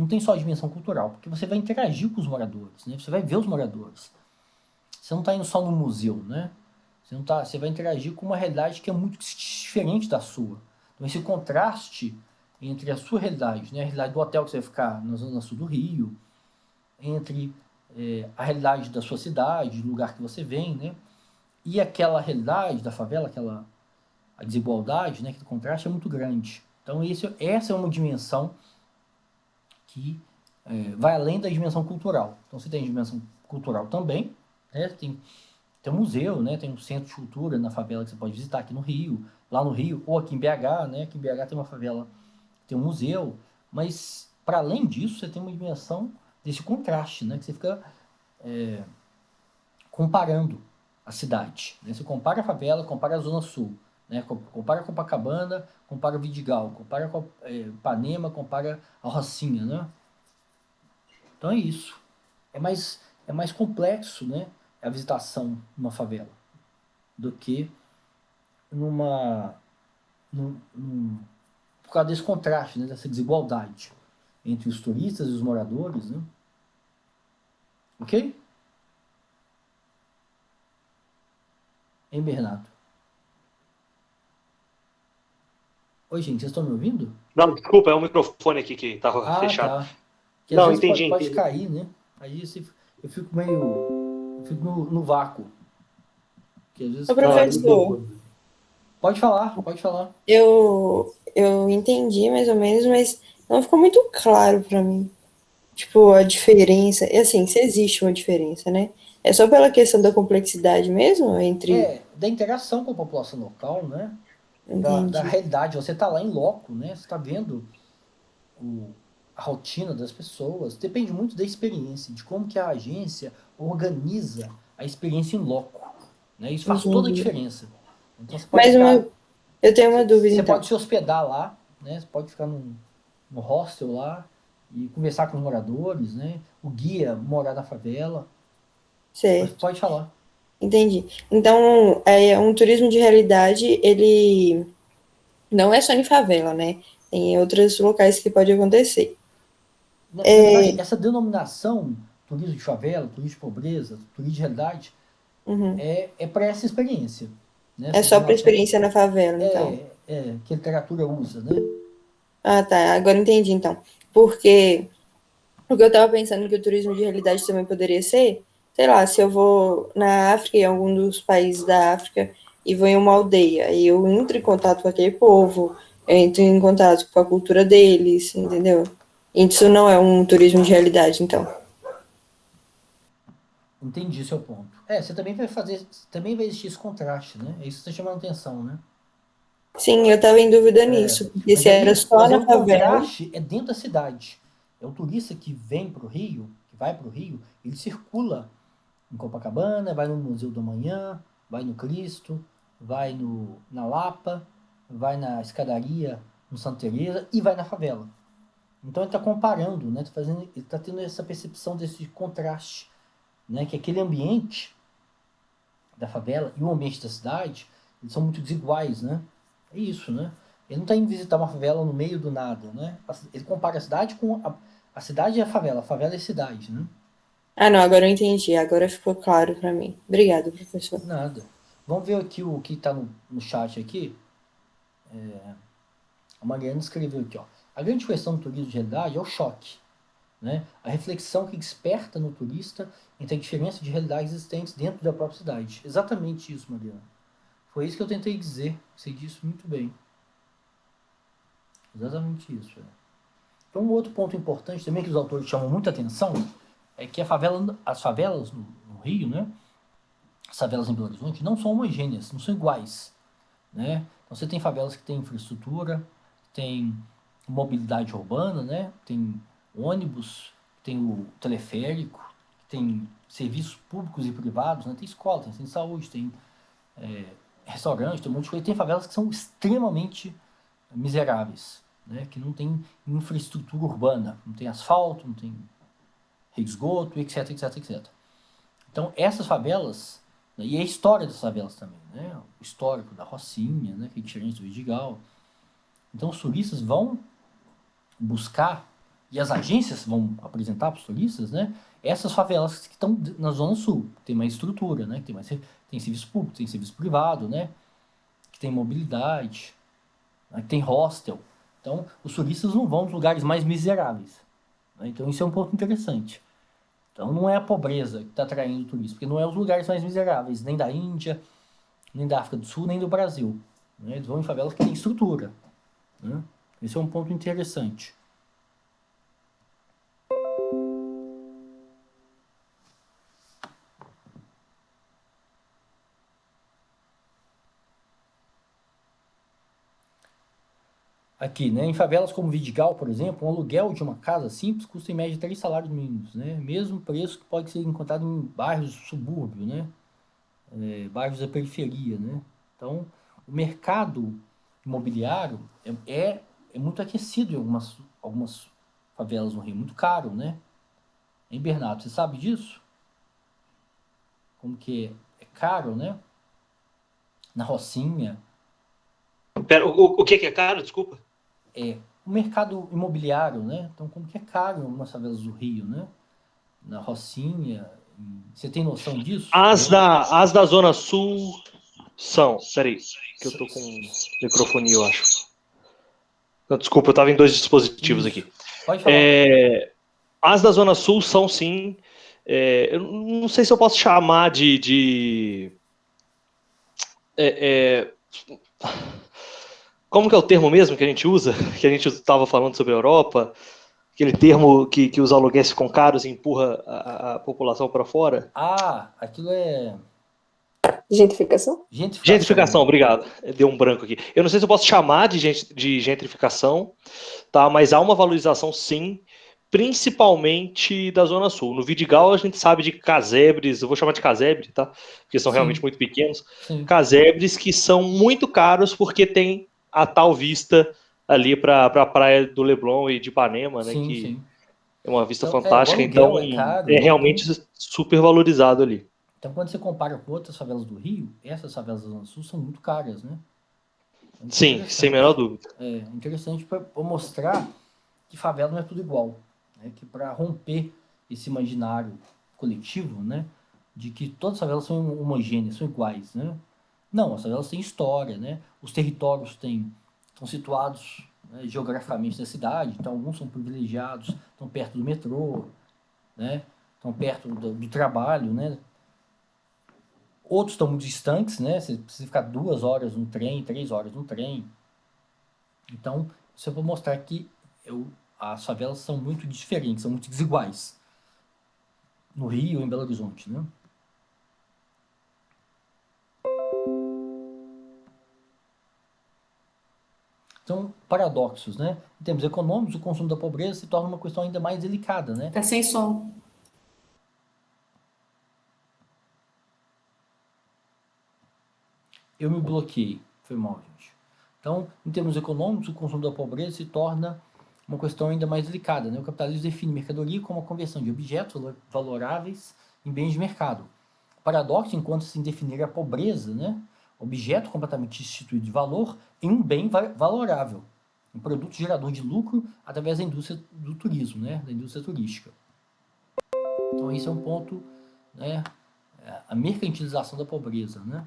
tem só a dimensão cultural, porque você vai interagir com os moradores, né? Você vai ver os moradores. Você não está indo só no museu, né? Você vai interagir com uma realidade que é muito diferente da sua. Então, esse contraste entre a sua realidade, né? A realidade do hotel que você vai ficar na zona sul do Rio, entre a realidade da sua cidade, do lugar que você vem, né? E aquela realidade da favela, a desigualdade, né? Que o contraste é muito grande. Então, essa é uma dimensão que vai além da dimensão cultural. Então, você tem a dimensão cultural também, né? Tem um museu, né? Tem um centro de cultura na favela que você pode visitar aqui no Rio, lá no Rio, ou aqui em BH, né? Aqui em BH tem uma favela, tem um museu, mas para além disso, você tem uma dimensão desse contraste, né? Que você fica comparando a cidade, né? Você compara a favela, compara a Zona Sul, né? Compara Copacabana, compara Vidigal, compara Ipanema, compara a Rocinha, né? Então é isso. É mais complexo, né? A visitação numa favela do que por causa desse contraste, né? Dessa desigualdade entre os turistas e os moradores, né? Ok? Hein, Bernardo? Oi, gente, vocês estão me ouvindo? Não, desculpa, é o microfone aqui que estava fechado. Tá. Que às Não, vezes entendi. pode cair, né? Aí eu fico no vácuo. Que às vezes Ô, professor, Pode falar, pode falar. eu entendi mais ou menos, mas não ficou muito claro para mim. Tipo, a diferença. É assim, se existe uma diferença, né? É só pela questão da complexidade mesmo entre. Da interação com a população local, né? Da Entendi. realidade. Você está lá em loco, né? Você está vendo a rotina das pessoas. Depende muito da experiência, de como que a agência organiza a experiência em loco, né? Isso faz toda a Entendi. diferença. Então você pode eu tenho uma dúvida, Você então. pode se hospedar lá, né? Você pode ficar no hostel lá e conversar com os moradores, né? O guia morar na favela. Certo. Pode falar. Entendi. Então, um turismo de realidade, ele não é só em favela, né? Tem outros locais que pode acontecer. Na verdade, essa denominação, turismo de favela, turismo de pobreza, turismo de realidade, Uhum. é para essa experiência. Né? É Você só tem para experiência na favela, então. que a literatura usa, né? Ah, tá. Agora entendi, então. Porque o que eu tava pensando que o turismo de realidade também poderia ser, sei lá, se eu vou na África, em algum dos países da África, e vou em uma aldeia, e eu entro em contato com aquele povo, eu entro em contato com a cultura deles, entendeu? Isso não é um turismo de realidade, então. Entendi seu ponto. Você também vai existir esse contraste, né? É isso que você está chamando atenção, né? Sim, eu tava em dúvida nisso, porque se era só Mas aí na o favela. contraste é dentro da cidade. É o turista que vem para o Rio, que vai para o Rio, ele circula em Copacabana, vai no Museu do Amanhã, vai no Cristo, vai na Lapa, vai na escadaria no Santa Teresa e vai na favela. Então ele está comparando, né? Ele está tendo essa percepção desse contraste, né? Que aquele ambiente da favela e o ambiente da cidade, eles são muito desiguais, né? É isso, né? Ele não está indo visitar uma favela no meio do nada, né? Ele compara a cidade com a cidade e a favela é a cidade, né? Ah, não, agora eu entendi, agora ficou claro para mim. Obrigada, professor. Nada. Vamos ver aqui o que está no chat aqui. A Mariana escreveu aqui, ó. A grande questão do turismo de realidade é o choque, né? A reflexão que desperta no turista entre a diferença de realidades existentes dentro da própria cidade. Exatamente isso, Mariana. Foi isso que eu tentei dizer. Você disse muito bem. Exatamente isso. Então, um outro ponto importante também que os autores chamam muita atenção é que as favelas no Rio, né? As favelas em Belo Horizonte não são homogêneas, não são iguais, né? Então, você tem favelas que têm infraestrutura, tem mobilidade urbana, né? Tem ônibus, tem o teleférico, tem serviços públicos e privados, né? Tem escola, tem saúde, tem restaurante, tem um monte de coisa. Tem favelas que são extremamente miseráveis, né? Que não tem infraestrutura urbana, não tem asfalto, não tem rede de esgoto, etc, etc, etc. Então, essas favelas, né, e a história das favelas também, né? O histórico da Rocinha, né? Que é diferente do Vidigal. Então, os turistas vão buscar, e as agências vão apresentar para os turistas, né? Essas favelas que estão na Zona Sul, que tem mais estrutura, né? Que tem serviço público, tem serviço privado, né? Que tem mobilidade, né? Que tem hostel. Então, os turistas não vão nos lugares mais miseráveis, né? Então, isso é um ponto interessante. Então, não é a pobreza que está atraindo o turista, porque não é os lugares mais miseráveis, nem da Índia, nem da África do Sul, nem do Brasil, né? Eles vão em favelas que têm estrutura, né? Esse é um ponto interessante. Aqui, né? Em favelas como Vidigal, por exemplo, um aluguel de uma casa simples custa em média 3 salários mínimos, né? Mesmo preço que pode ser encontrado em bairros do subúrbio, né? Bairros da periferia, né? Então, o mercado imobiliário é muito aquecido em algumas favelas no Rio, muito caro, né? Em Bernardo, você sabe disso? Como que é caro, né? Na Rocinha, Pera, o que é caro? Desculpa. o mercado imobiliário, né? Então, como que é caro em algumas favelas do Rio, né? Na Rocinha, você tem noção disso? As da Zona Sul são. Peraí, que eu tô com microfone, eu acho. Não, desculpa, eu tava em dois dispositivos Isso. aqui. Pode falar. As da Zona Sul são sim. Eu não sei se eu posso chamar de como que é o termo mesmo que a gente usa? Que a gente estava falando sobre a Europa? Aquele termo que os aluguéis ficam caros e empurra a população para fora? Aquilo é Gentrificação? Gentrificação, gentrificação. obrigado. Deu um branco aqui. Eu não sei se eu posso chamar de gentrificação, tá? Mas há uma valorização sim, principalmente da Zona Sul. No Vidigal a gente sabe de casebres, eu vou chamar de casebre, tá? Porque são realmente Sim, muito pequenos. sim, Casebres que são muito caros porque tem a tal vista ali para a praia do Leblon e de Ipanema, né? sim, Que sim. é uma vista Então, o fantástica, então aluguel é caro, é né? realmente super valorizado ali. Então, quando você compara com outras favelas do Rio, essas favelas da Zona Sul são muito caras, né? Isso é Sim, sem a menor interessante. dúvida. É interessante para mostrar que favela não é tudo igual, né? Que para romper esse imaginário coletivo, né? de que todas as favelas são homogêneas, são iguais, né? Não, as favelas têm história, né? Os territórios estão situados, né, geograficamente na cidade, então alguns são privilegiados, estão perto do metrô, né? Estão perto do trabalho, né? Outros estão muito distantes, né? Você precisa ficar 2 horas no trem, 3 horas no trem. Então, isso eu vou mostrar que as favelas são muito diferentes, são muito desiguais. No Rio e em Belo Horizonte, né? Então, paradoxos, né? Em termos econômicos, o consumo da pobreza se torna uma questão ainda mais delicada, né? Tá sem som. Eu me bloqueei. Foi mal, gente. Então, em termos econômicos, o consumo da pobreza se torna uma questão ainda mais delicada, né? O capitalismo define mercadoria como a conversão de objetos valoráveis em bens de mercado. O paradoxo encontra-se em definir a pobreza, né? Objeto completamente destituído de valor, em um bem valorável, um produto gerador de lucro através da indústria do turismo, né? Da indústria turística. Então, esse é um ponto, né? A mercantilização da pobreza, né?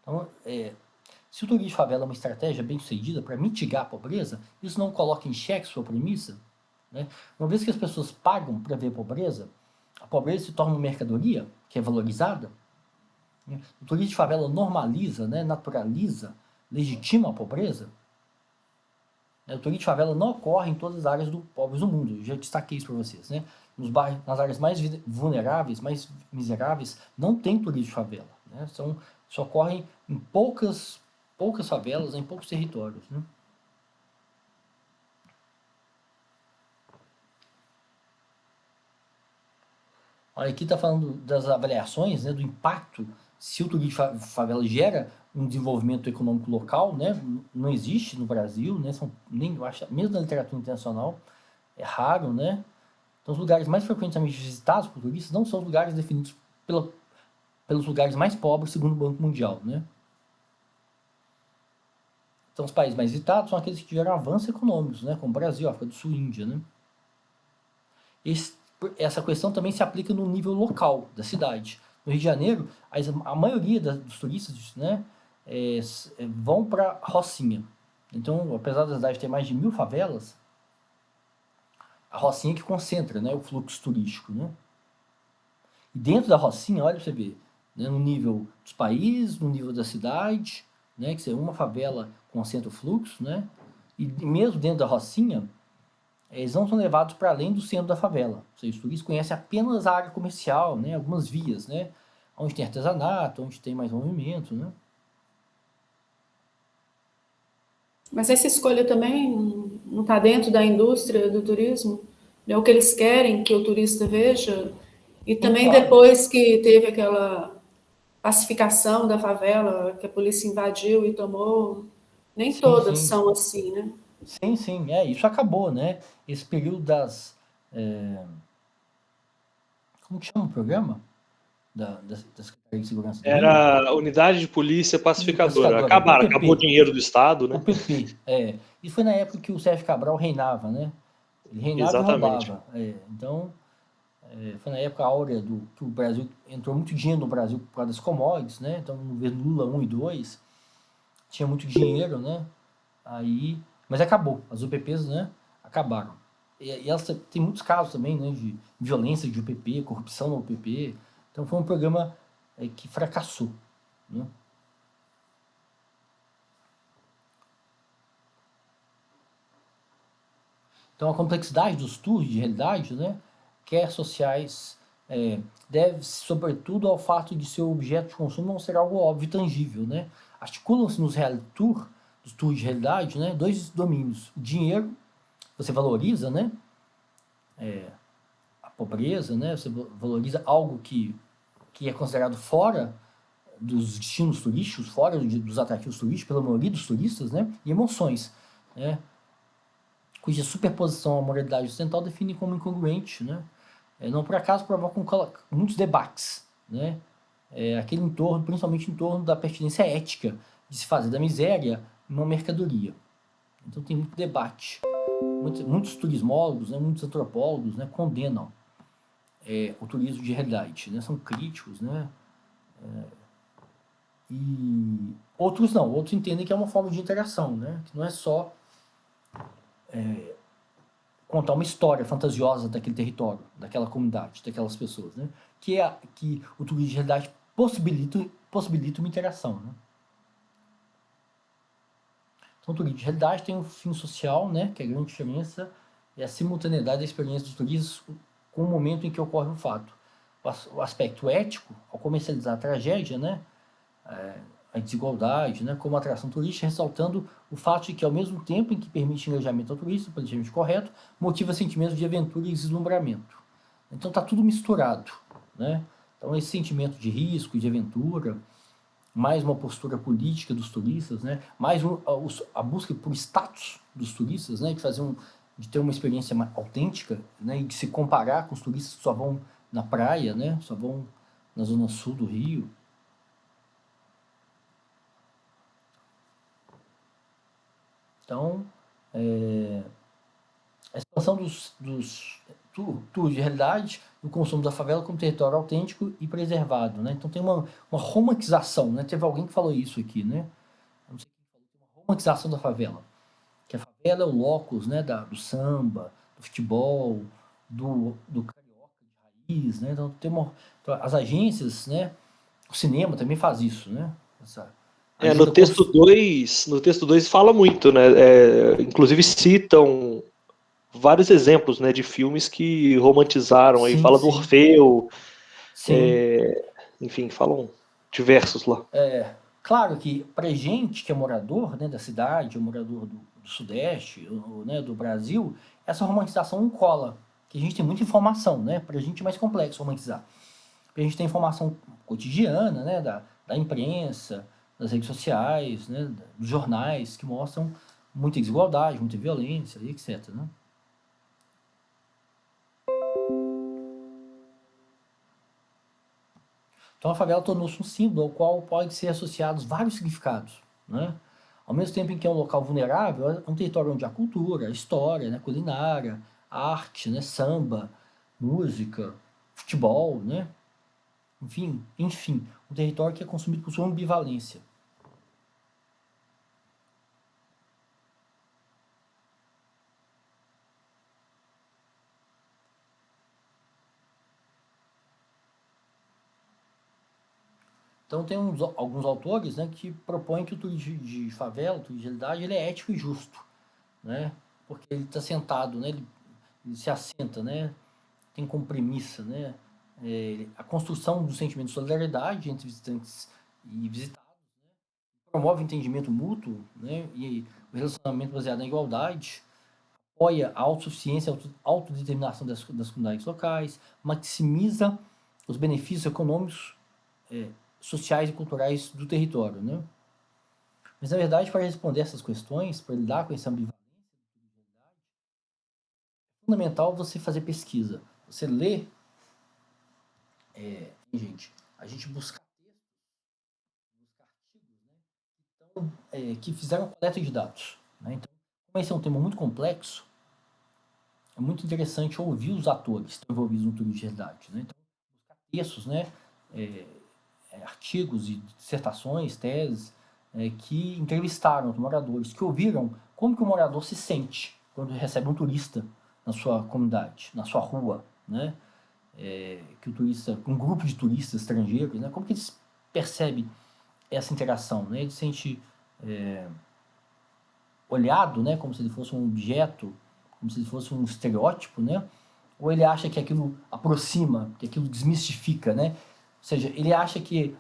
Então, se o turismo de favela é uma estratégia bem sucedida para mitigar a pobreza, isso não coloca em xeque sua premissa, né? Uma vez que as pessoas pagam para ver a pobreza se torna uma mercadoria que é valorizada, né? O turismo de favela normaliza, né, naturaliza, legitima a pobreza. O turismo de favela não ocorre em todas as áreas pobres do mundo, eu já destaquei isso para vocês, né? Nas áreas mais vulneráveis, mais miseráveis, não tem turismo de favela, né? Só ocorrem em poucas favelas, em poucos territórios, né? Olha, aqui está falando das avaliações, né, do impacto se o turismo de favela gera um desenvolvimento econômico local, né? Não existe no Brasil, né? Eu acho, mesmo na literatura internacional, é raro, né? Então, os lugares mais frequentemente visitados por turistas não são os lugares definidos pelos lugares mais pobres, segundo o Banco Mundial, né? Então, os países mais visitados são aqueles que tiveram avanços econômicos, né? Como Brasil, África do Sul, Índia, né? Essa questão também se aplica no nível local da cidade. No Rio de Janeiro, a maioria dos turistas, né, vão para Rocinha. Então, apesar da cidade ter mais de 1000 favelas, a Rocinha é que concentra, né, o fluxo turístico, né? E dentro da Rocinha, olha para você ver, né, no nível dos países, no nível da cidade, né, que uma favela concentra o fluxo, né? E mesmo dentro da Rocinha, eles não são levados para além do centro da favela. Ou seja, os turistas conhecem apenas a área comercial, né? Algumas vias, né? Onde tem artesanato, onde tem mais movimento, né? Mas essa escolha também não está dentro da indústria do turismo? É o que eles querem que o turista veja? E também claro. Depois que teve aquela pacificação da favela, que a polícia invadiu e tomou, nem todas são assim, né? Sim, isso acabou, né? Esse período como que chama o programa? Da Secretaria de Segurança do Rio? Era a Unidade de Polícia Pacificadora. Acabaram, acabou o dinheiro do Estado, né? O PP, E foi na época que o Sérgio Cabral reinava, né? Ele reinava Exatamente. E roubava. Então, foi na época áurea que o Brasil entrou muito dinheiro no Brasil por causa das commodities, né? Então, no governo Lula 1 e 2, tinha muito dinheiro, né? Mas acabou, as UPPs, né, acabaram. E elas têm muitos casos também, né, de violência de UPP, corrupção na UPP. Então foi um programa que fracassou, né? Então a complexidade dos tours de realidade, né, quer sociais, deve-se sobretudo ao fato de seu objeto de consumo não ser algo óbvio e tangível, né? Articulam-se nos reality tour, dos tours de realidade, né, 2 domínios: o dinheiro, você valoriza, né, a pobreza, né, você valoriza algo que é considerado fora dos destinos turísticos, fora dos atrativos turísticos, pela maioria dos turistas, né, e emoções, né, cuja superposição à moralidade ocidental define como incongruente, né, não por acaso provocam muitos debates, né, principalmente em torno da pertinência ética de se fazer da miséria uma mercadoria. Então tem muito debate. Muitos turismólogos, né, muitos antropólogos, né, condenam o turismo de realidade, né? São críticos, né? E outros não, outros entendem que é uma forma de interação, né? Que não é só contar uma história fantasiosa daquele território, daquela comunidade, daquelas pessoas, né? Que o turismo de realidade possibilita uma interação, né? Então, o turismo de realidade tem um fim social, né? Que é a grande diferença, é a simultaneidade da experiência dos turistas com o momento em que ocorre o fato. O aspecto ético, ao comercializar a tragédia, né? A desigualdade, né, como atração turística, ressaltando o fato de que, ao mesmo tempo em que permite engajamento ao turista, politicamente correto, motiva sentimentos de aventura e deslumbramento. Então está tudo misturado, né? Então esse sentimento de risco, de aventura, mais uma postura política dos turistas, né? Mais a busca por status dos turistas, né? De ter uma experiência mais autêntica, né? E de se comparar com os turistas que só vão na praia, né? Só vão na zona sul do Rio. Então, a expansão dos tours de realidade, o consumo da favela como território autêntico e preservado, né? Então tem uma romantização, né? Teve alguém que falou isso aqui, né? Não sei quem falou, tem uma romantização da favela. Que a favela é o locus, né? Do samba, do futebol, do carioca de raiz, né? Então as agências, né? O cinema também faz isso, né? No texto 2 fala muito, né? Inclusive citam vários exemplos, né, de filmes que romantizaram, aí fala do Orfeu, enfim, falam diversos lá. Claro que pra gente que é morador, né, da cidade, ou morador do Sudeste, né, do Brasil, essa romantização não cola, que a gente tem muita informação, né? Pra gente é mais complexo romantizar. Porque a gente tem informação cotidiana, né, da imprensa, das redes sociais, né, dos jornais, que mostram muita desigualdade, muita violência, etc. Né? Então a favela tornou-se um símbolo ao qual pode ser associados vários significados. Né? Ao mesmo tempo em que é um local vulnerável, é um território onde há cultura, história, né, culinária, arte, né, samba, música, futebol, né? Enfim, um território que é consumido por sua ambivalência. Então tem alguns autores, né, que propõem que o turismo de favela, o turismo de realidade, ele é ético e justo, né? Porque ele está sentado, né? Ele se assenta, né? Tem como premissa, né? A construção do sentimento de solidariedade entre visitantes e visitados, né? Promove o entendimento mútuo, né? E o relacionamento baseado na igualdade, apoia a autossuficiência, a autodeterminação das comunidades locais, maximiza os benefícios econômicos, sociais e culturais do território, né? Mas, na verdade, para responder essas questões, para lidar com essa ambivalência, é fundamental você fazer pesquisa. Você lê, a gente buscar textos, buscar artigos, né, que fizeram coleta de dados. Né? Então, como esse é um tema muito complexo, é muito interessante ouvir os atores que estão envolvidos no turismo de realidade. Né? Então, buscar textos, né, artigos e dissertações, teses, que entrevistaram os moradores, que ouviram como que o morador se sente quando recebe um turista na sua comunidade, na sua rua, né? Que o turista, um grupo de turistas estrangeiros, né? Como que eles percebem essa interação, né? Ele se sente olhado, né? Como se ele fosse um objeto, como se ele fosse um estereótipo, né? Ou ele acha que aquilo aproxima, que aquilo desmistifica, né? Ou seja, ele acha que,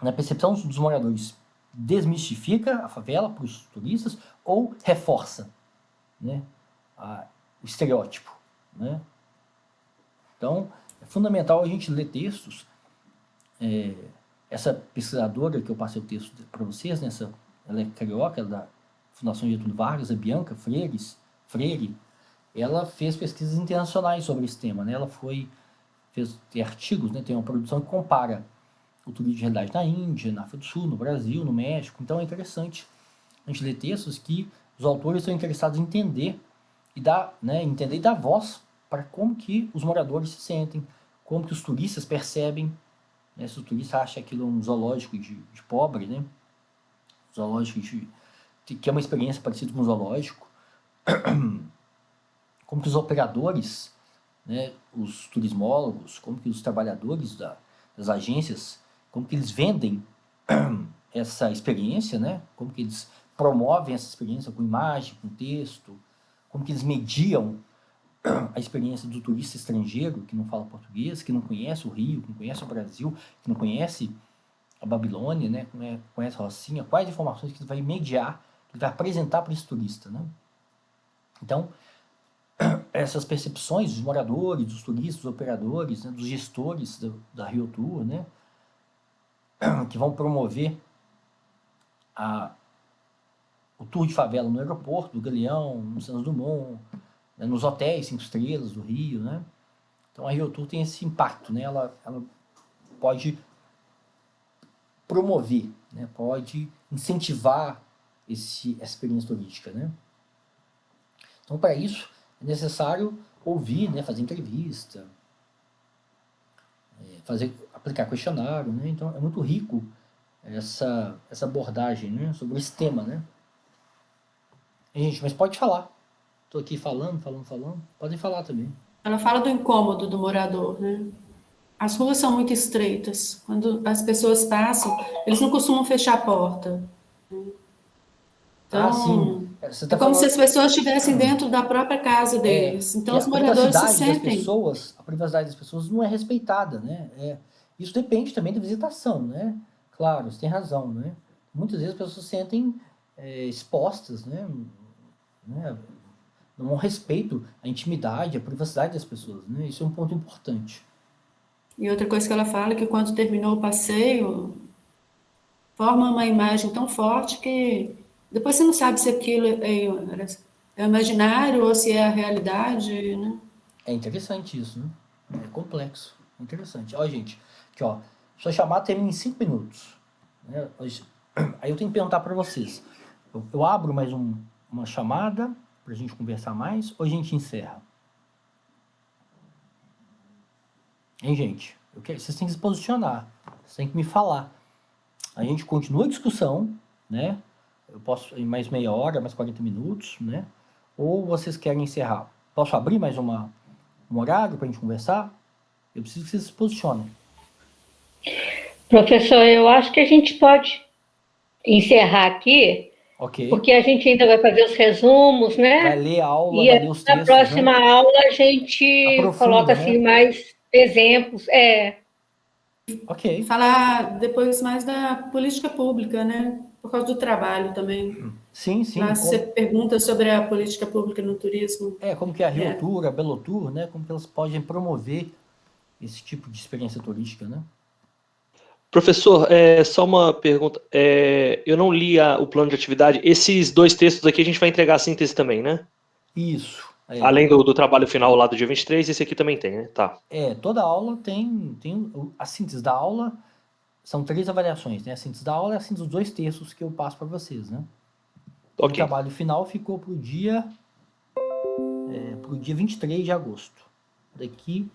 na percepção dos moradores, desmistifica a favela para os turistas ou reforça, né, o estereótipo. Né? Então, é fundamental a gente ler textos. Essa pesquisadora que eu passei o texto para vocês, né, ela é carioca, ela é da Fundação Getúlio Vargas, a Bianca Freire, ela fez pesquisas internacionais sobre esse tema. Né? Ela fez artigos, né, tem uma produção que compara o turismo de realidade na Índia, na África do Sul, no Brasil, no México. Então é interessante a gente ler textos que os autores estão interessados em entender e dar voz para como que os moradores se sentem, como que os turistas percebem, né? Se o turista acha aquilo um zoológico de pobre, né? Zoológico que é uma experiência parecida com um zoológico, como que os operadores, né, os turismólogos, como que os trabalhadores das agências, como que eles vendem essa experiência, né? Como que eles promovem essa experiência com imagem, com texto, como que eles mediam a experiência do turista estrangeiro que não fala português, que não conhece o Rio, que não conhece o Brasil, que não conhece a Babilônia, né? Conhece a Rocinha, quais informações que ele vai mediar, que ele vai apresentar para esse turista, né? Então, essas percepções dos moradores, dos turistas, dos operadores, né, dos gestores da Rio Tour, né, que vão promover o tour de favela no aeroporto do Galeão, no Santos Dumont, né, nos hotéis 5 estrelas do Rio, né? Então a Rio Tour tem esse impacto, né? Ela pode promover, né? Pode incentivar essa experiência turística, né? Então, para isso, é necessário ouvir, né? Fazer entrevista, aplicar questionário, né? Então, é muito rico essa abordagem, né? Sobre esse tema, né? Gente, mas pode falar. Estou aqui falando. Podem falar também. Ela fala do incômodo do morador, né? As ruas são muito estreitas. Quando as pessoas passam, eles não costumam fechar a porta. Então, sim. Você tá é como falando... se as pessoas estivessem dentro da própria casa deles. Então, os moradores se sentem... A privacidade das pessoas não é respeitada, né? Isso depende também da visitação, né? Claro, você tem razão, né? Muitas vezes as pessoas se sentem expostas, né? Não respeito à intimidade, à privacidade das pessoas, né? Isso é um ponto importante. E outra coisa que ela fala é que quando terminou o passeio, forma uma imagem tão forte que depois você não sabe se aquilo é imaginário ou se é a realidade, né? É interessante isso, né? É complexo, é interessante. Ó, gente, aqui, ó, sua chamada termina em 5 minutos. Né? Aí eu tenho que perguntar para vocês. Eu abro mais uma chamada para a gente conversar mais ou a gente encerra? Hein, gente? Vocês têm que se posicionar. Vocês têm que me falar. A gente continua a discussão, né? Eu posso ir mais meia hora, mais 40 minutos, né? Ou vocês querem encerrar? Posso abrir mais um horário para a gente conversar? Eu preciso que vocês se posicionem. Professor, eu acho que a gente pode encerrar aqui, porque a gente ainda vai fazer os resumos, né? Vai ler a aula, vai ler os textos. Na próxima aula a gente coloca assim, mais exemplos. Ok. Falar depois mais da política pública, né? Por causa do trabalho também. Sim. Você pergunta sobre a política pública no turismo. Como que a Rio Tour, a Belo Tour, né? Como que elas podem promover esse tipo de experiência turística, né? Professor, só uma pergunta. Eu não li o plano de atividade. Esses 2 textos aqui a gente vai entregar a síntese também, né? Isso. Além do trabalho final lá do dia 23, esse aqui também tem, né? Tá. Toda aula tem a síntese da aula, são 3 avaliações, né? A síntese da aula é a síntese dos 2 textos que eu passo para vocês, né? Okay. O trabalho final ficou para o dia 23 de agosto. Daqui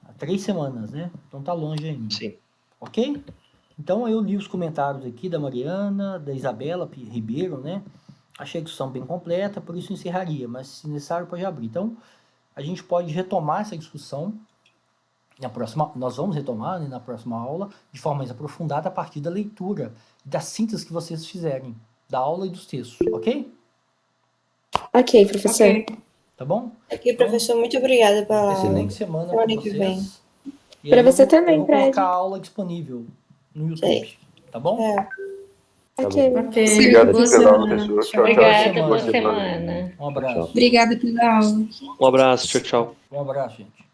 a 3 semanas, né? Então tá longe ainda. Sim. Ok? Então eu li os comentários aqui da Mariana, da Isabela Ribeiro, né? Achei a discussão bem completa, por isso encerraria, mas se necessário pode abrir. Então, a gente pode retomar essa discussão nós vamos retomar, né, na próxima aula, de forma mais aprofundada a partir da leitura, da síntese que vocês fizerem, da aula e dos textos, ok? Ok, professor. Okay. Tá bom? Ok, professor, muito obrigada pela aula. Excelente semana para vocês. Para você também, eu vou colocar a aula disponível no YouTube, tá bom? Ok. Obrigado pela aula, professor. Tchau. Obrigada, boa semana. Um abraço. Obrigada pela aula. Um abraço, tchau. Um abraço, gente.